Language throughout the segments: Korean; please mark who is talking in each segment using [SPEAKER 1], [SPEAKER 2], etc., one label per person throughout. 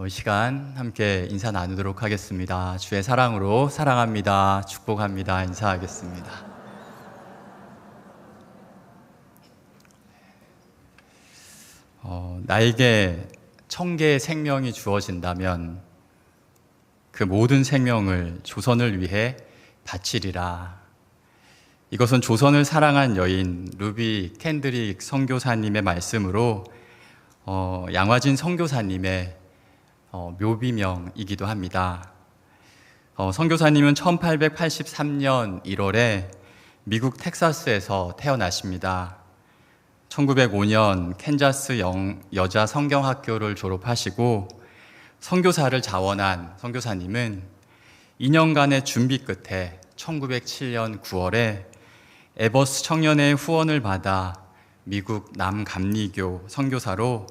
[SPEAKER 1] 이 시간 함께 인사 나누도록 하겠습니다. 주의 사랑으로 사랑합니다. 축복합니다. 인사하겠습니다. 나에게 1000개의 생명이 주어진다면 그 모든 생명을 조선을 위해 바치리라. 이것은 조선을 사랑한 여인 루비 캔드릭 선교사님의 말씀으로 양화진 선교사님의 묘비명이기도 합니다. 선교사님은 1883년 1월에 미국 텍사스에서 태어나십니다. 1905년 캔자스 여자 성경학교를 졸업하시고 선교사를 자원한 선교사님은 2년간의 준비 끝에 1907년 9월에 에버스 청년회의 후원을 받아 미국 남감리교 선교사로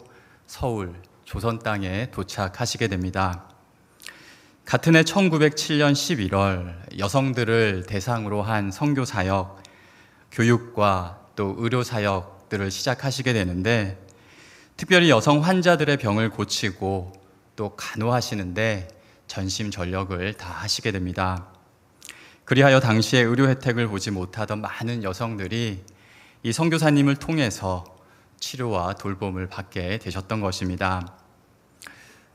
[SPEAKER 1] 서울 조선 땅에 도착하시게 됩니다. 같은 해 1907년 11월 여성들을 대상으로 한 선교사역, 교육과 또 의료사역들을 시작하시게 되는데 특별히 여성 환자들의 병을 고치고 또 간호하시는데 전심전력을 다하시게 됩니다. 그리하여 당시에 의료 혜택을 보지 못하던 많은 여성들이 이 선교사님을 통해서 치료와 돌봄을 받게 되셨던 것입니다.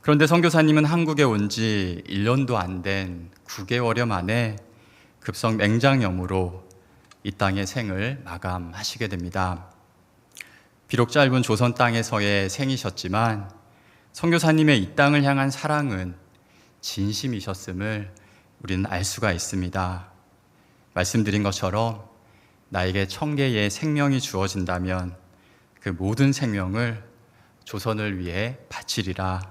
[SPEAKER 1] 그런데 선교사님은 한국에 온 지 1년도 안 된 9개월여 만에 급성 맹장염으로 이 땅의 생을 마감하시게 됩니다. 비록 짧은 조선 땅에서의 생이셨지만 선교사님의 이 땅을 향한 사랑은 진심이셨음을 우리는 알 수가 있습니다. 말씀드린 것처럼 나에게 1000개의 생명이 주어진다면 그 모든 생명을 조선을 위해 바치리라.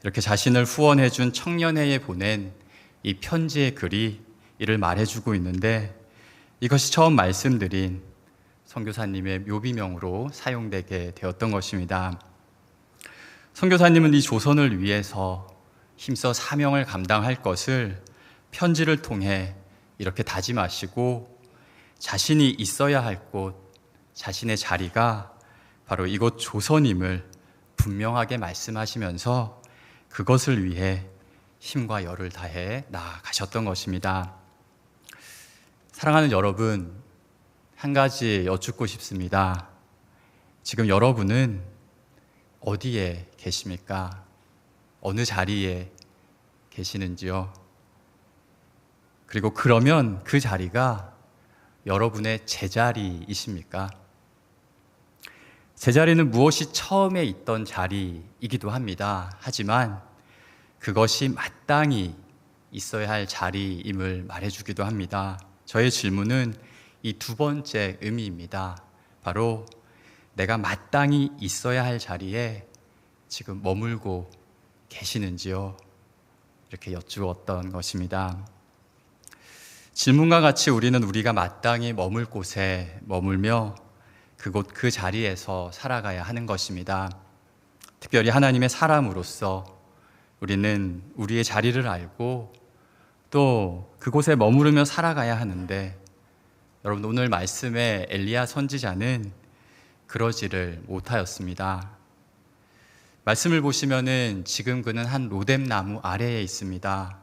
[SPEAKER 1] 이렇게 자신을 후원해 준 청년회에 보낸 이 편지의 글이 이를 말해주고 있는데 이것이 처음 말씀드린 선교사님의 묘비명으로 사용되게 되었던 것입니다. 선교사님은 이 조선을 위해서 힘써 사명을 감당할 것을 편지를 통해 이렇게 다짐하시고 자신이 있어야 할 곳, 자신의 자리가 바로 이곳 조선임을 분명하게 말씀하시면서 그것을 위해 힘과 열을 다해 나아가셨던 것입니다. 사랑하는 여러분, 한 가지 여쭙고 싶습니다. 지금 여러분은 어디에 계십니까? 어느 자리에 계시는지요? 그리고 그러면 그 자리가 여러분의 제자리이십니까? 제자리는 무엇이 처음에 있던 자리이기도 합니다. 하지만 그것이 마땅히 있어야 할 자리임을 말해주기도 합니다. 저의 질문은 이 두 번째 의미입니다. 바로 내가 마땅히 있어야 할 자리에 지금 머물고 계시는지요? 이렇게 여쭈었던 것입니다. 질문과 같이 우리는 우리가 마땅히 머물 곳에 머물며 그곳 그 자리에서 살아가야 하는 것입니다. 특별히 하나님의 사람으로서 우리는 우리의 자리를 알고 또 그곳에 머무르며 살아가야 하는데 여러분 오늘 말씀의 엘리야 선지자는 그러지를 못하였습니다. 말씀을 보시면은 지금 그는 한 로뎀 나무 아래에 있습니다.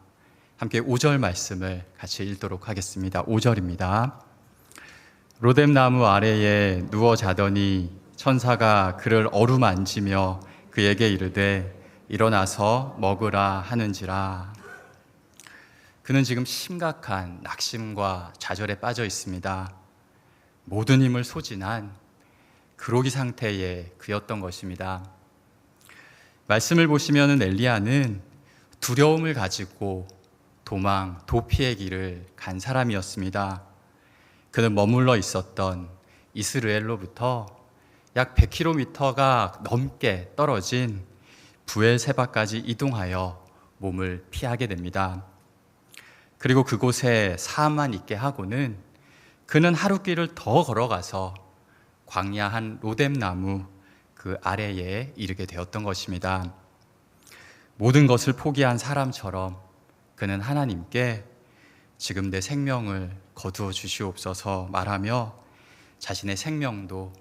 [SPEAKER 1] 함께 5절 말씀을 같이 읽도록 하겠습니다. 5절입니다. 로뎀 나무 아래에 누워 자더니 천사가 그를 어루만지며 그에게 이르되 일어나서 먹으라 하는지라. 그는 지금 심각한 낙심과 좌절에 빠져 있습니다. 모든 힘을 소진한 그로기 상태의 그였던 것입니다. 말씀을 보시면은 엘리야는 두려움을 가지고 도피의 길을 간 사람이었습니다. 그는 머물러 있었던 이스라엘로부터 약 100km가 넘게 떨어진 부엘세바까지 이동하여 몸을 피하게 됩니다. 그리고 그곳에 사암만 있게 하고는 그는 하루 길을 더 걸어가서 광야 한 로뎀 나무 그 아래에 이르게 되었던 것입니다. 모든 것을 포기한 사람처럼 그는 하나님께 지금 내 생명을 거두어 주시옵소서 말하며 자신의 생명도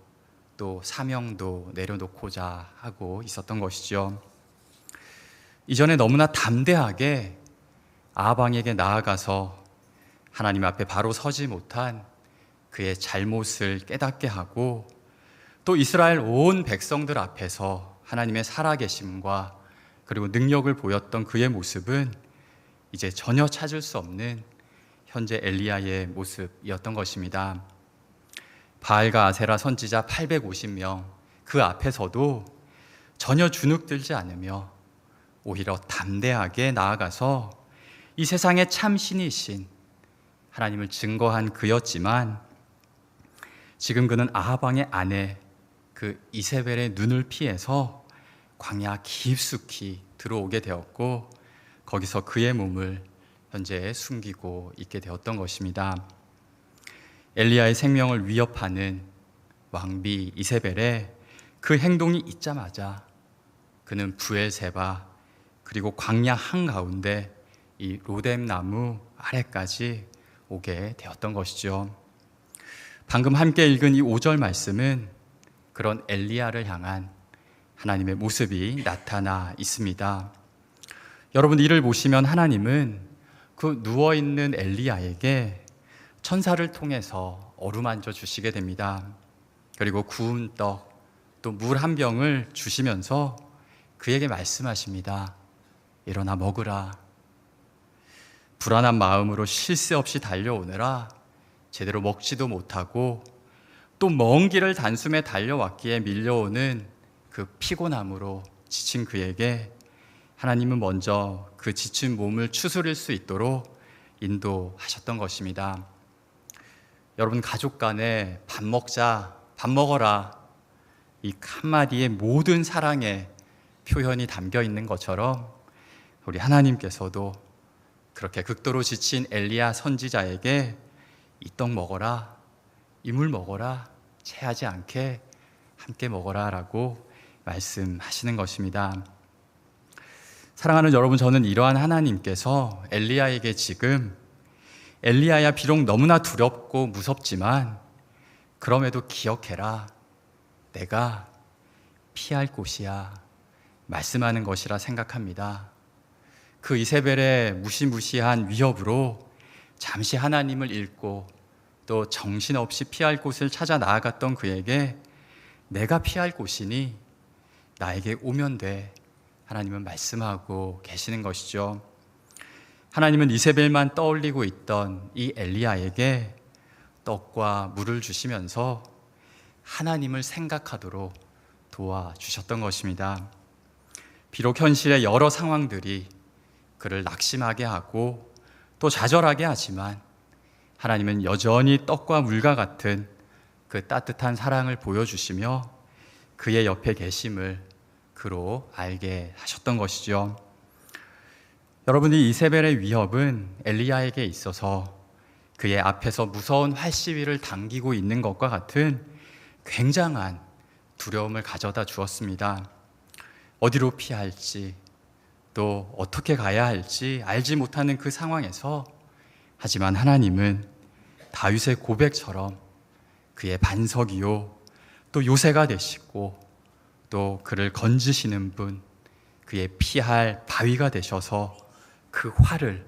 [SPEAKER 1] 또 사명도 내려놓고자 하고 있었던 것이죠. 이전에 너무나 담대하게 아방에게 나아가서 하나님 앞에 바로 서지 못한 그의 잘못을 깨닫게 하고, 또 이스라엘 온 백성들 앞에서 하나님의 살아계심과 그리고 능력을 보였던 그의 모습은 이제 전혀 찾을 수 없는 현재 엘리야의 모습이었던 것입니다. 바알과 아세라 선지자 850명 그 앞에서도 전혀 주눅들지 않으며 오히려 담대하게 나아가서 이 세상의 참 신이신 하나님을 증거한 그였지만, 지금 그는 아합 왕의 아내 그 이세벨의 눈을 피해서 광야 깊숙이 들어오게 되었고, 거기서 그의 몸을 현재 숨기고 있게 되었던 것입니다. 엘리야의 생명을 위협하는 왕비 이세벨의 그 행동이 있자마자 그는 부엘세바 그리고 광야 한가운데 이 로뎀 나무 아래까지 오게 되었던 것이죠. 방금 함께 읽은 이 5절 말씀은 그런 엘리야를 향한 하나님의 모습이 나타나 있습니다. 여러분, 이를 보시면 하나님은 그 누워있는 엘리야에게 천사를 통해서 어루만져 주시게 됩니다. 그리고 구운 떡, 또 물 한 병을 주시면서 그에게 말씀하십니다. 일어나 먹으라. 불안한 마음으로 쉴 새 없이 달려오느라 제대로 먹지도 못하고 또 먼 길을 단숨에 달려왔기에 밀려오는 그 피곤함으로 지친 그에게 하나님은 먼저 그 지친 몸을 추스릴 수 있도록 인도하셨던 것입니다. 여러분, 가족 간에 밥 먹자, 밥 먹어라, 이 한마디의 모든 사랑의 표현이 담겨 있는 것처럼 우리 하나님께서도 그렇게 극도로 지친 엘리야 선지자에게 이 떡 먹어라, 이 물 먹어라, 체하지 않게 함께 먹어라 라고 말씀하시는 것입니다. 사랑하는 여러분, 저는 이러한 하나님께서 엘리야에게 지금 엘리야야 비록 너무나 두렵고 무섭지만 그럼에도 기억해라, 내가 피할 곳이야 말씀하는 것이라 생각합니다. 그 이세벨의 무시무시한 위협으로 잠시 하나님을 잃고 또 정신없이 피할 곳을 찾아 나아갔던 그에게 내가 피할 곳이니 나에게 오면 돼, 하나님은 말씀하고 계시는 것이죠. 하나님은 이세벨만 떠올리고 있던 이 엘리야에게 떡과 물을 주시면서 하나님을 생각하도록 도와주셨던 것입니다. 비록 현실의 여러 상황들이 그를 낙심하게 하고 또 좌절하게 하지만 하나님은 여전히 떡과 물과 같은 그 따뜻한 사랑을 보여주시며 그의 옆에 계심을 그로 알게 하셨던 것이죠. 여러분이 이세벨의 위협은 엘리야에게 있어서 그의 앞에서 무서운 활시위를 당기고 있는 것과 같은 굉장한 두려움을 가져다 주었습니다. 어디로 피할지 또 어떻게 가야 할지 알지 못하는 그 상황에서, 하지만 하나님은 다윗의 고백처럼 그의 반석이요 또 요새가 되시고 또 그를 건지시는 분, 그의 피할 바위가 되셔서 그 화를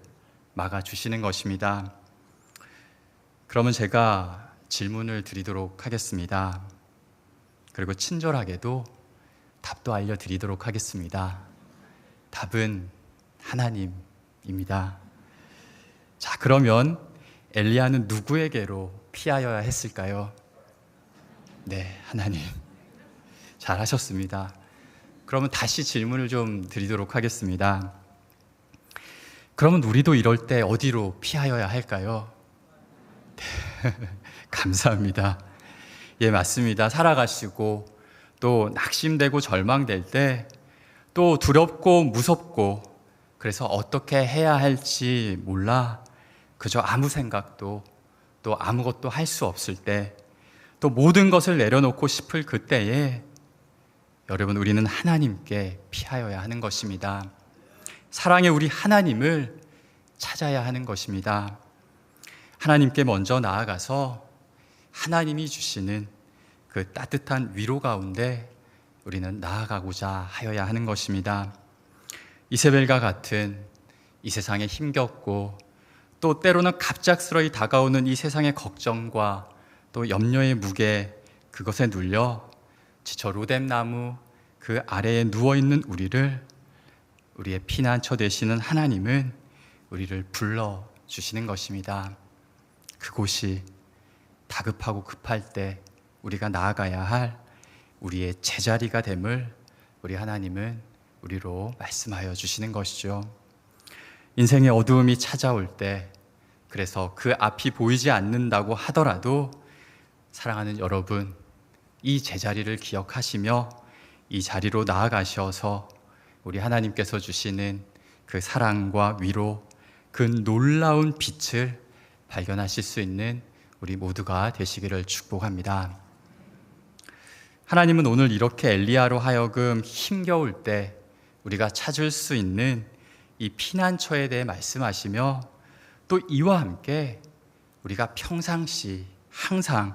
[SPEAKER 1] 막아주시는 것입니다. 그러면 제가 질문을 드리도록 하겠습니다. 그리고 친절하게도 답도 알려드리도록 하겠습니다. 답은 하나님입니다. 자, 그러면 엘리야는 누구에게로 피하여야 했을까요? 네, 하나님. 잘하셨습니다. 그러면 다시 질문을 좀 드리도록 하겠습니다. 그러면 우리도 이럴 때 어디로 피하여야 할까요? 네, 감사합니다. 예, 맞습니다. 살아가시고 또 낙심되고 절망될 때, 또 두렵고 무섭고 그래서 어떻게 해야 할지 몰라 그저 아무 생각도 또 아무것도 할 수 없을 때, 또 모든 것을 내려놓고 싶을 그때에 여러분, 우리는 하나님께 피하여야 하는 것입니다. 사랑의 우리 하나님을 찾아야 하는 것입니다. 하나님께 먼저 나아가서 하나님이 주시는 그 따뜻한 위로 가운데 우리는 나아가고자 하여야 하는 것입니다. 이세벨과 같은 이 세상에 힘겹고 또 때로는 갑작스러이 다가오는 이 세상의 걱정과 또 염려의 무게, 그것에 눌려 지쳐 로뎀나무 그 아래에 누워있는 우리의 피난처 되시는 하나님은 우리를 불러주시는 것입니다. 그곳이 다급하고 급할 때 우리가 나아가야 할 우리의 제자리가 됨을 우리 하나님은 우리로 말씀하여 주시는 것이죠. 인생의 어두움이 찾아올 때, 그래서 그 앞이 보이지 않는다고 하더라도 사랑하는 여러분, 이 제자리를 기억하시며 이 자리로 나아가셔서 우리 하나님께서 주시는 그 사랑과 위로, 그 놀라운 빛을 발견하실 수 있는 우리 모두가 되시기를 축복합니다. 하나님은 오늘 이렇게 엘리야로 하여금 힘겨울 때 우리가 찾을 수 있는 이 피난처에 대해 말씀하시며 또 이와 함께 우리가 평상시 항상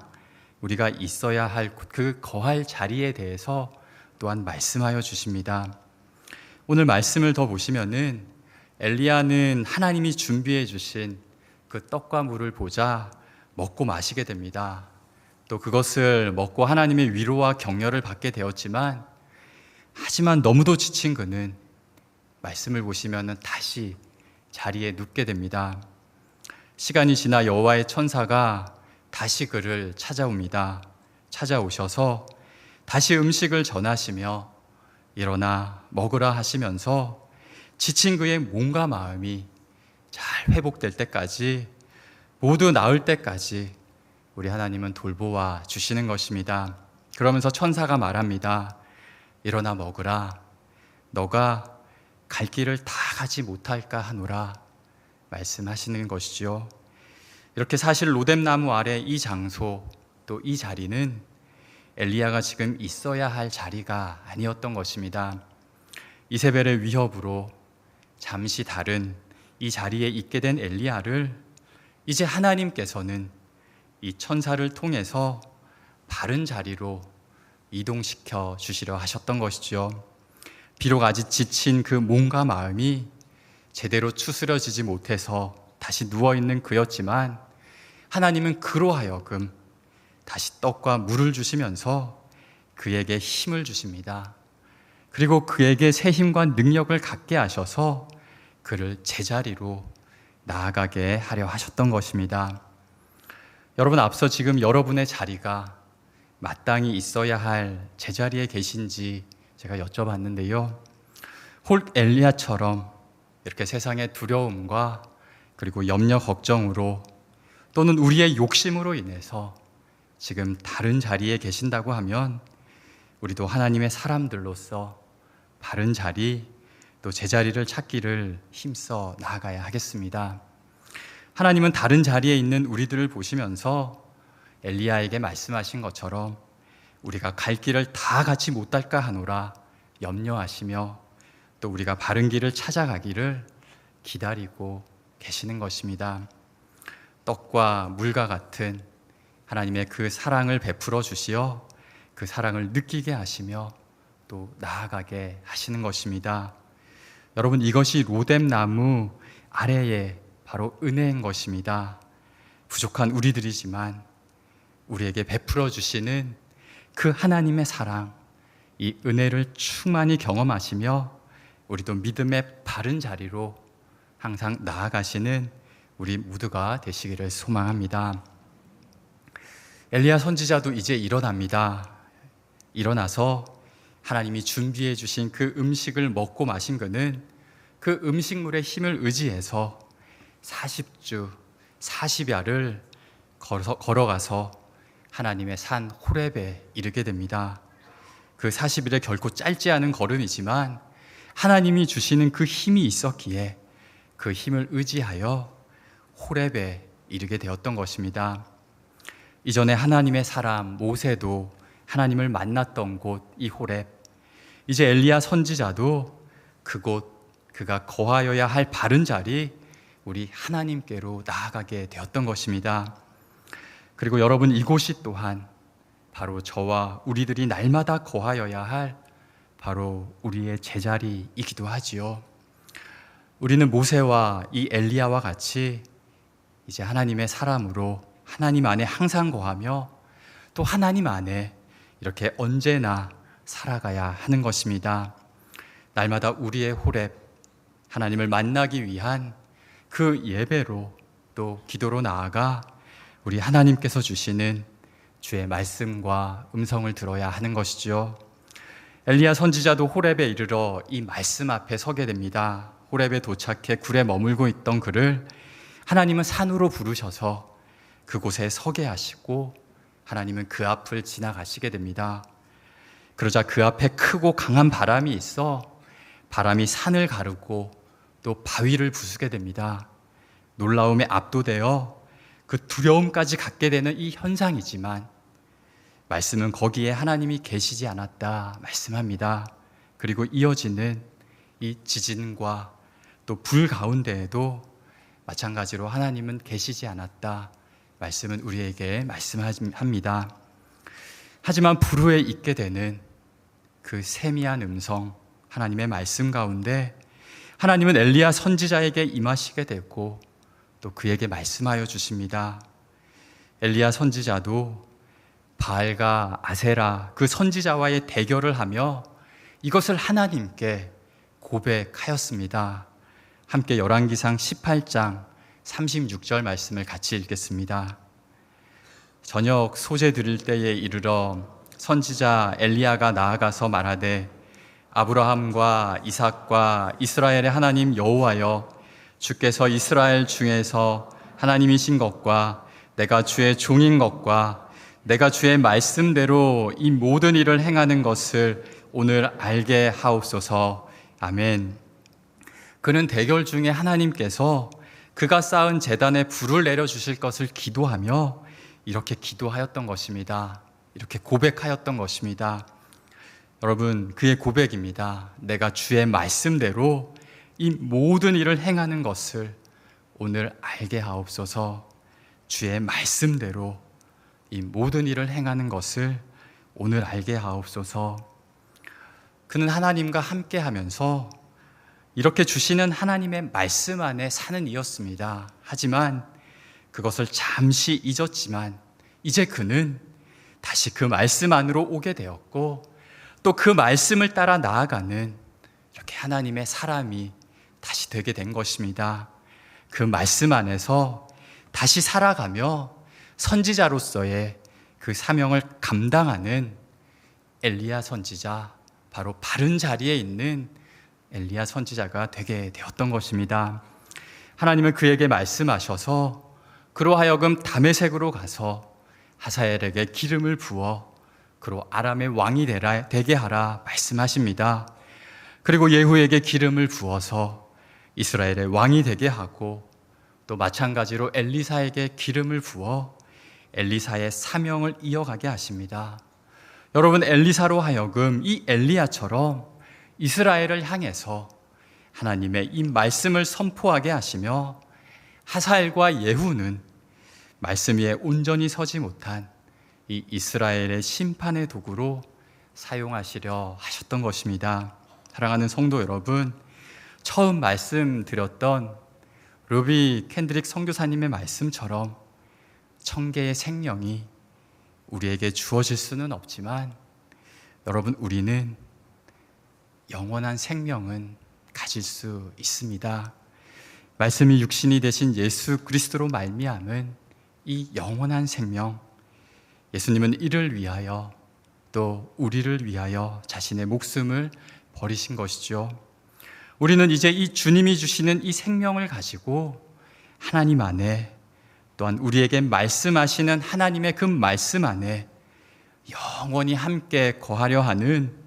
[SPEAKER 1] 우리가 있어야 할 그 거할 자리에 대해서 또한 말씀하여 주십니다. 오늘 말씀을 더 보시면은 엘리야는 하나님이 준비해 주신 그 떡과 물을 보자 먹고 마시게 됩니다. 또 그것을 먹고 하나님의 위로와 격려를 받게 되었지만, 하지만 너무도 지친 그는 말씀을 보시면은 다시 자리에 눕게 됩니다. 시간이 지나 여호와의 천사가 다시 그를 찾아옵니다. 찾아오셔서 다시 음식을 전하시며 일어나 먹으라 하시면서 지친 그의 몸과 마음이 잘 회복될 때까지, 모두 나을 때까지 우리 하나님은 돌보아 주시는 것입니다. 그러면서 천사가 말합니다. 일어나 먹으라. 너가 갈 길을 다 가지 못할까 하노라 말씀하시는 것이죠. 이렇게 사실 로뎀나무 아래 이 장소, 또 이 자리는 엘리야가 지금 있어야 할 자리가 아니었던 것입니다. 이세벨의 위협으로 잠시 다른 이 자리에 있게 된 엘리야를 이제 하나님께서는 이 천사를 통해서 바른 자리로 이동시켜 주시려 하셨던 것이죠. 비록 아직 지친 그 몸과 마음이 제대로 추스려지지 못해서 다시 누워있는 그였지만, 하나님은 그로 하여금 다시 떡과 물을 주시면서 그에게 힘을 주십니다. 그리고 그에게 새 힘과 능력을 갖게 하셔서 그를 제자리로 나아가게 하려 하셨던 것입니다. 여러분, 앞서 지금 여러분의 자리가 마땅히 있어야 할 제자리에 계신지 제가 여쭤봤는데요. 홀 엘리야처럼 이렇게 세상의 두려움과 그리고 염려 걱정으로 또는 우리의 욕심으로 인해서 지금 다른 자리에 계신다고 하면 우리도 하나님의 사람들로서 바른 자리, 또 제자리를 찾기를 힘써 나아가야 하겠습니다. 하나님은 다른 자리에 있는 우리들을 보시면서 엘리야에게 말씀하신 것처럼 우리가 갈 길을 다 같이 못할까 하노라 염려하시며 또 우리가 바른 길을 찾아가기를 기다리고 계시는 것입니다. 떡과 물과 같은 하나님의 그 사랑을 베풀어 주시어 그 사랑을 느끼게 하시며 또 나아가게 하시는 것입니다. 여러분, 이것이 로뎀나무 아래에 바로 은혜인 것입니다. 부족한 우리들이지만 우리에게 베풀어 주시는 그 하나님의 사랑, 이 은혜를 충만히 경험하시며 우리도 믿음의 바른 자리로 항상 나아가시는 우리 모두가 되시기를 소망합니다. 엘리야 선지자도 이제 일어납니다. 일어나서 하나님이 준비해 주신 그 음식을 먹고 마신 그는 그 음식물의 힘을 의지해서 40주 40야를 걸어가서 하나님의 산 호렙에 이르게 됩니다. 그 40일에 결코 짧지 않은 걸음이지만 하나님이 주시는 그 힘이 있었기에 그 힘을 의지하여 호렙에 이르게 되었던 것입니다. 이전에 하나님의 사람 모세도 하나님을 만났던 곳 이 호렙, 이제 엘리야 선지자도 그곳, 그가 거하여야 할 바른 자리, 우리 하나님께로 나아가게 되었던 것입니다. 그리고 여러분, 이곳이 또한 바로 저와 우리들이 날마다 거하여야 할 바로 우리의 제자리이기도 하지요. 우리는 모세와 이 엘리야와 같이 이제 하나님의 사람으로 하나님 안에 항상 거하며 또 하나님 안에 이렇게 언제나 살아가야 하는 것입니다. 날마다 우리의 호렙, 하나님을 만나기 위한 그 예배로 또 기도로 나아가 우리 하나님께서 주시는 주의 말씀과 음성을 들어야 하는 것이죠. 엘리야 선지자도 호렙에 이르러 이 말씀 앞에 서게 됩니다. 호렙에 도착해 굴에 머물고 있던 그를 하나님은 산으로 부르셔서 그곳에 서게 하시고 하나님은 그 앞을 지나가시게 됩니다. 그러자 그 앞에 크고 강한 바람이 있어 바람이 산을 가르고 또 바위를 부수게 됩니다. 놀라움에 압도되어 그 두려움까지 갖게 되는 이 현상이지만 말씀은 거기에 하나님이 계시지 않았다 말씀합니다. 그리고 이어지는 이 지진과 또 불 가운데에도 마찬가지로 하나님은 계시지 않았다 말씀은 우리에게 말씀합니다. 하지만 불후에 있게 되는 그 세미한 음성, 하나님의 말씀 가운데 하나님은 엘리야 선지자에게 임하시게 되고 또 그에게 말씀하여 주십니다. 엘리야 선지자도 바알과 아세라 그 선지자와의 대결을 하며 이것을 하나님께 고백하였습니다. 함께 열왕기상 18장 36절 말씀을 같이 읽겠습니다. 저녁 소재 드릴 때에 이르러 선지자 엘리야가 나아가서 말하되 아브라함과 이삭과 이스라엘의 하나님 여호와여 주께서 이스라엘 중에서 하나님이신 것과 내가 주의 종인 것과 내가 주의 말씀대로 이 모든 일을 행하는 것을 오늘 알게 하옵소서. 아멘. 그는 대결 중에 하나님께서 그가 쌓은 제단에 불을 내려주실 것을 기도하며 이렇게 기도하였던 것입니다. 이렇게 고백하였던 것입니다. 여러분, 그의 고백입니다. 내가 주의 말씀대로 이 모든 일을 행하는 것을 오늘 알게 하옵소서. 주의 말씀대로 이 모든 일을 행하는 것을 오늘 알게 하옵소서. 그는 하나님과 함께 하면서 이렇게 주시는 하나님의 말씀 안에 사는 이였습니다. 하지만 그것을 잠시 잊었지만 이제 그는 다시 그 말씀 안으로 오게 되었고 또 그 말씀을 따라 나아가는 이렇게 하나님의 사람이 다시 되게 된 것입니다. 그 말씀 안에서 다시 살아가며 선지자로서의 그 사명을 감당하는 엘리야 선지자, 바로 바른 자리에 있는 엘리야 선지자가 되게 되었던 것입니다. 하나님은 그에게 말씀하셔서 그로 하여금 다메섹으로 가서 하사엘에게 기름을 부어 그로 아람의 왕이 되게 하라 말씀하십니다. 그리고 예후에게 기름을 부어서 이스라엘의 왕이 되게 하고 또 마찬가지로 엘리사에게 기름을 부어 엘리사의 사명을 이어가게 하십니다. 여러분, 엘리사로 하여금 이 엘리야처럼 이스라엘을 향해서 하나님의 이 말씀을 선포하게 하시며 하사엘과 예후는 말씀 위에 온전히 서지 못한 이 이스라엘의 심판의 도구로 사용하시려 하셨던 것입니다. 사랑하는 성도 여러분, 처음 말씀드렸던 루비 캔드릭 선교사님의 말씀처럼 천개의 생명이 우리에게 주어질 수는 없지만 여러분, 우리는 영원한 생명은 가질 수 있습니다. 말씀이 육신이 되신 예수 그리스도로 말미암은 이 영원한 생명, 예수님은 이를 위하여 또 우리를 위하여 자신의 목숨을 버리신 것이죠. 우리는 이제 이 주님이 주시는 이 생명을 가지고 하나님 안에, 또한 우리에게 말씀하시는 하나님의 그 말씀 안에 영원히 함께 거하려 하는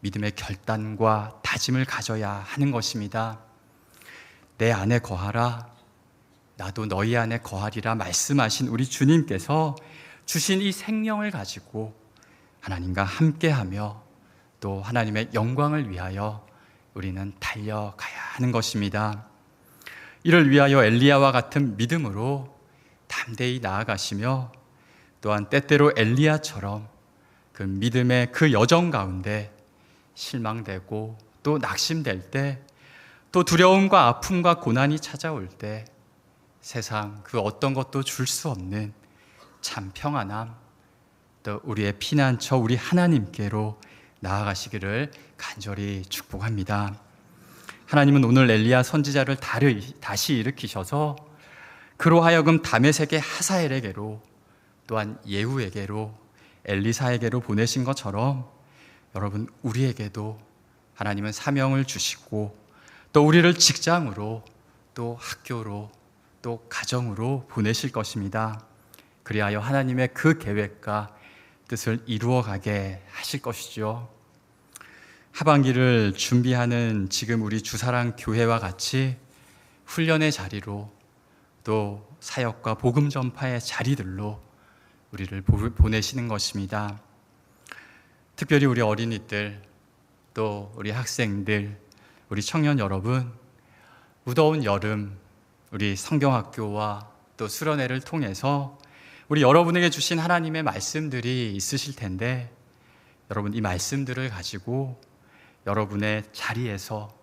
[SPEAKER 1] 믿음의 결단과 다짐을 가져야 하는 것입니다. 내 안에 거하라, 나도 너희 안에 거하리라 말씀하신 우리 주님께서 주신 이 생명을 가지고 하나님과 함께하며 또 하나님의 영광을 위하여 우리는 달려가야 하는 것입니다. 이를 위하여 엘리야와 같은 믿음으로 담대히 나아가시며 또한 때때로 엘리야처럼 그 믿음의 그 여정 가운데 실망되고 또 낙심될 때 또 두려움과 아픔과 고난이 찾아올 때 세상 그 어떤 것도 줄 수 없는 참 평안함, 또 우리의 피난처 우리 하나님께로 나아가시기를 간절히 축복합니다. 하나님은 오늘 엘리야 선지자를 다시 일으키셔서 그로 하여금 다메섹의 하사엘에게로 또한 예후에게로 엘리사에게로 보내신 것처럼 여러분 우리에게도 하나님은 사명을 주시고 또 우리를 직장으로 또 학교로 또 가정으로 보내실 것입니다. 그리하여 하나님의 그 계획과 뜻을 이루어가게 하실 것이죠. 하반기를 준비하는 지금 우리 주사랑 교회와 같이 훈련의 자리로 또 사역과 복음 전파의 자리들로 우리를 보내시는 것입니다. 특별히 우리 어린이들, 또 우리 학생들, 우리 청년 여러분, 무더운 여름 우리 성경학교와 또 수련회를 통해서 우리 여러분에게 주신 하나님의 말씀들이 있으실 텐데 여러분 이 말씀들을 가지고 여러분의 자리에서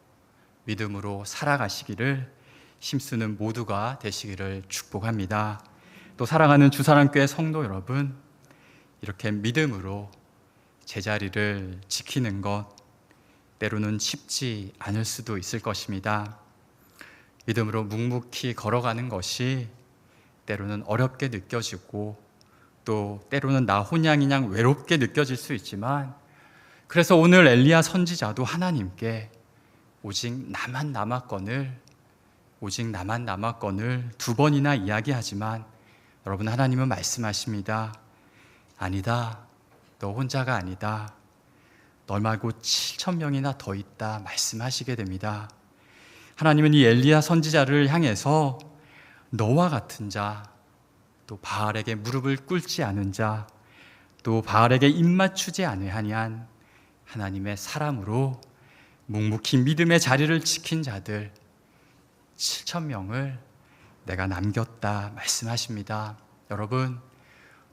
[SPEAKER 1] 믿음으로 살아가시기를 힘쓰는 모두가 되시기를 축복합니다. 또 사랑하는 주사랑교회 성도 여러분, 이렇게 믿음으로 제자리를 지키는 것 때로는 쉽지 않을 수도 있을 것입니다. 믿음으로 묵묵히 걸어가는 것이 때로는 어렵게 느껴지고 또 때로는 나 혼양이냥 외롭게 느껴질 수 있지만 그래서 오늘 엘리야 선지자도 하나님께 오직 나만 남았거늘 두 번이나 이야기하지만 여러분 하나님은 말씀하십니다. 아니다. 너 혼자가 아니다. 널 말고 7,000명이나 더 있다 말씀하시게 됩니다. 하나님은 이 엘리야 선지자를 향해서 너와 같은 자, 또 바알에게 무릎을 꿇지 않은 자, 또 바알에게 입맞추지 아니한 하나님의 사람으로 묵묵히 믿음의 자리를 지킨 자들 7,000명을 내가 남겼다 말씀하십니다. 여러분,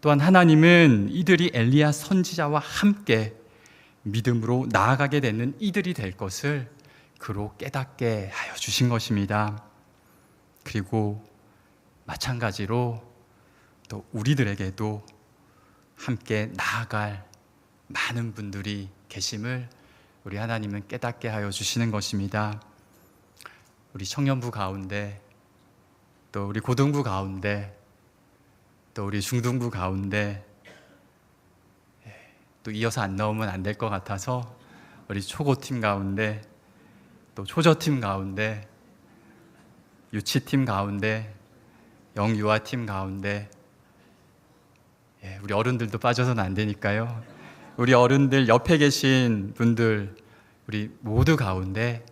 [SPEAKER 1] 또한 하나님은 이들이 엘리야 선지자와 함께 믿음으로 나아가게 되는 이들이 될 것을 그로 깨닫게 하여 주신 것입니다. 그리고 마찬가지로 또 우리들에게도 함께 나아갈 많은 분들이 계심을 우리 하나님은 깨닫게 하여 주시는 것입니다. 우리 청년부 가운데, 또 우리 고등부 가운데, 또 우리 중등부 가운데, 또 이어서 안 나오면 안 될 것 같아서 우리 초고팀 가운데, 또 초저팀 가운데, 유치팀 가운데, 영유아팀 가운데, 우리 어른들도 빠져서는 안 되니까요. 우리 어른들 옆에 계신 분들 우리 모두 가운데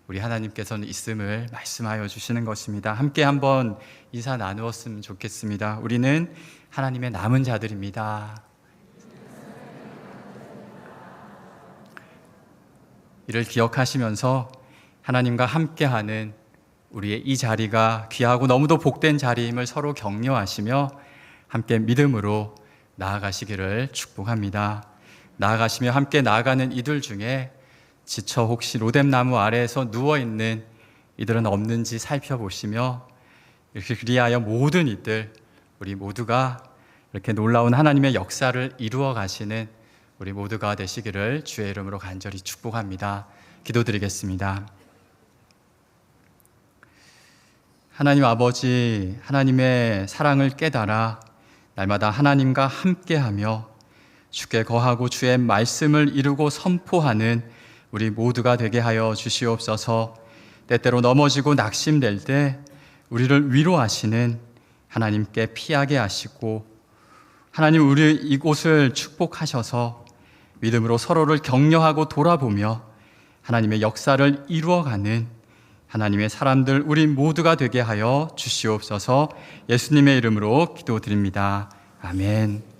[SPEAKER 1] 우리 하나님께서는 있음을 말씀하여 주시는 것입니다. 함께 한번 인사 나누었으면 좋겠습니다. 우리는 하나님의 남은 자들입니다. 이를 기억하시면서 하나님과 함께하는 우리의 이 자리가 귀하고 너무도 복된 자리임을 서로 격려하시며 함께 믿음으로 나아가시기를 축복합니다. 나아가시며 함께 나아가는 이들 중에 지쳐 혹시 로뎀나무 아래에서 누워있는 이들은 없는지 살펴보시며 이렇게 그리하여 모든 이들 우리 모두가 이렇게 놀라운 하나님의 역사를 이루어 가시는 우리 모두가 되시기를 주의 이름으로 간절히 축복합니다. 기도드리겠습니다. 하나님 아버지, 하나님의 사랑을 깨달아 날마다 하나님과 함께하며 주께 거하고 주의 말씀을 이루고 선포하는 우리 모두가 되게 하여 주시옵소서. 때때로 넘어지고 낙심될 때 우리를 위로하시는 하나님께 피하게 하시고 하나님 우리 이곳을 축복하셔서 믿음으로 서로를 격려하고 돌아보며 하나님의 역사를 이루어가는 하나님의 사람들 우리 모두가 되게 하여 주시옵소서. 예수님의 이름으로 기도드립니다. 아멘.